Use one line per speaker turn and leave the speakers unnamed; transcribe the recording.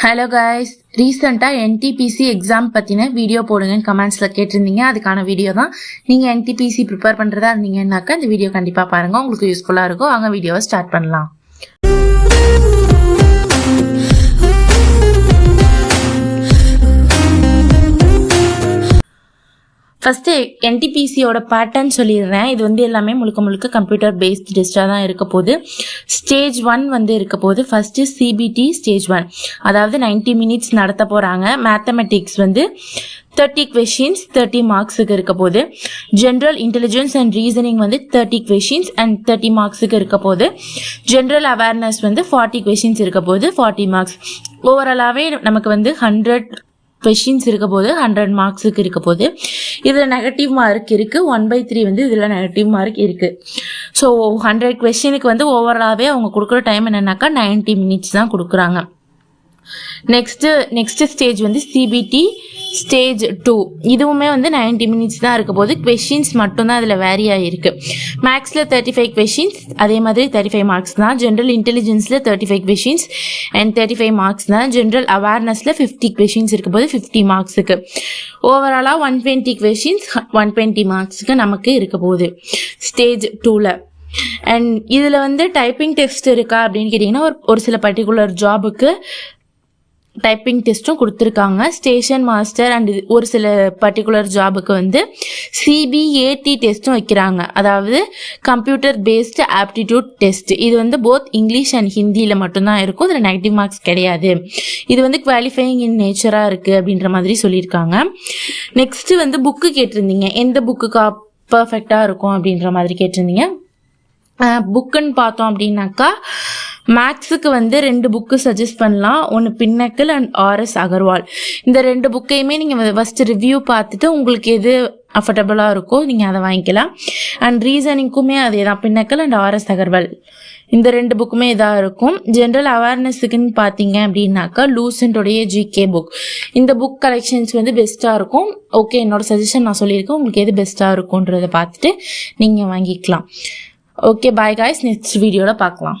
Hello guys, ரீசெண்டாக NTPC exam பற்றின video போடுங்கன்னு கமெண்ட்ஸில் கேட்டிருந்தீங்க. அதுக்கான வீடியோ தான். நீங்கள் என்டிபிசி ப்ரிப்பேர் பண்ணுறதா இருந்தீங்கன்னாக்கா இந்த வீடியோ கண்டிப்பாக பாருங்கள், உங்களுக்கு யூஸ்ஃபுல்லாக இருக்கும். வாங்க வீடியோவை ஸ்டார்ட் பண்ணலாம். ஃபஸ்ட்டு என்டிபிசியோட பேட்டர்ன் சொல்லிடுறேன். இது எல்லாமே முழுக்க கம்ப்யூட்டர் பேஸ்ட் டெஸ்ட்டாக தான் இருக்க போகுது. ஸ்டேஜ் 1 இருக்க போகுது. ஃபஸ்ட்டு சிபிடி ஸ்டேஜ் 1, அதாவது 90 மினிட்ஸ் நடத்த போகிறாங்க. மேத்தமெட்டிக்ஸ் 30 கொஷின்ஸ் 30 மார்க்ஸுக்கு இருக்க போகுது. General intelligence and reasoning 30 questions and 30 மார்க்ஸுக்கு இருக்க போகுது. ஜென்ரல் அவேர்னஸ் 40 கொஷின்ஸ் இருக்க போகுது, 40 மார்க்ஸ். ஓவராலாகவே நமக்கு 100 கொஷின்ஸ் இருக்க போது, 100 மார்க்ஸுக்கு இருக்க போது. இதில் நெகட்டிவ் மார்க் இருக்குது, 1/3 இதில் நெகட்டிவ் மார்க் இருக்குது. ஸோ 100 கொஷினுக்கு ஓவராலாகவே அவங்க கொடுக்குற டைம் என்னன்னாக்கா 90 மினிட்ஸ் தான் கொடுக்குறாங்க. Next stage CBT stage 2. இதுவுமே 90 மினிட்ஸ் தான் இருக்க போது. கொஷின்ஸ் மட்டும்தான் அதில் வேரி ஆகிருக்கு. மேக்ஸில் 35 கொஷின்ஸ், அதே மாதிரி 35 மார்க்ஸ் தான். ஜென்ரல் இன்டெலிஜென்ஸில் 35 கொஷின்ஸ் அண்ட் 35 மார்க்ஸ் தான். ஜென்ரல் அவேர்னஸில் 50 கொஷின்ஸ் இருக்க போது, 50 மார்க்ஸுக்கு. ஓவராலாக 120 கொஷின்ஸ் 120 மார்க்ஸுக்கு நமக்கு இருக்க போகுது ஸ்டேஜ் 2ல். அண்ட் இதில் டைப்பிங் டெஸ்ட் இருக்கா அப்படின்னு கேட்டிங்கன்னா ஒரு சில பர்டிகுலர் ஜாபுக்கு டைப்பிங் டெஸ்ட்டும் கொடுத்துருக்காங்க. ஸ்டேஷன் மாஸ்டர் அண்ட் ஒரு சில பர்டிகுலர் ஜாபுக்கு சிபிஏடி டெஸ்ட்டும் வைக்கிறாங்க, அதாவது கம்ப்யூட்டர் பேஸ்டு ஆப்டிடியூட் டெஸ்ட். இது போத் இங்கிலீஷ் அண்ட் ஹிந்தியில் மட்டும்தான் இருக்கும். இதில் நெகட்டிவ் மார்க்ஸ் கிடையாது. இது குவாலிஃபையிங் இன் நேச்சராக இருக்குது அப்படின்ற மாதிரி சொல்லியிருக்காங்க. நெக்ஸ்ட்டு புக்கு கேட்டிருந்தீங்க, எந்த புக்குக்கா பர்ஃபெக்டாக இருக்கும் அப்படின்ற மாதிரி கேட்டிருந்தீங்க. புக்குன்னு பார்த்தோம் அப்படின்னாக்கா மேக்ஸுக்கு 2 புக்கு சஜஸ்ட் பண்ணலாம். ஒன்று பின்னக்கிள் அண்ட் ஆர்எஸ் அகர்வால். இந்த 2 புக்கையுமே நீங்கள் ஃபஸ்ட்டு ரிவ்யூ பார்த்துட்டு உங்களுக்கு எது அஃபர்டபுளாக இருக்கோ நீங்கள் அதை வாங்கிக்கலாம். அண்ட் ரீசனிங்க்குமே அதே தான், பின்னக்கிள் அண்ட் ஆர்எஸ் அகர்வால். இந்த 2 புக்குமே இதாக இருக்கும். ஜென்ரல் அவேர்னஸுக்குன்னு பார்த்தீங்க அப்படின்னாக்கா லூசன்டோடைய ஜிகே புக். இந்த புக் கலெக்ஷன்ஸ் பெஸ்ட்டாக இருக்கும். ஓகே, என்னோட சஜஷன் நான் சொல்லியிருக்கேன். உங்களுக்கு எது பெஸ்ட்டாக இருக்குன்றதை பார்த்துட்டு நீங்கள் வாங்கிக்கலாம். ஓகே, பாய் காய்ஸ், நெக்ஸ்ட் வீடியோவில் பார்க்கலாம்.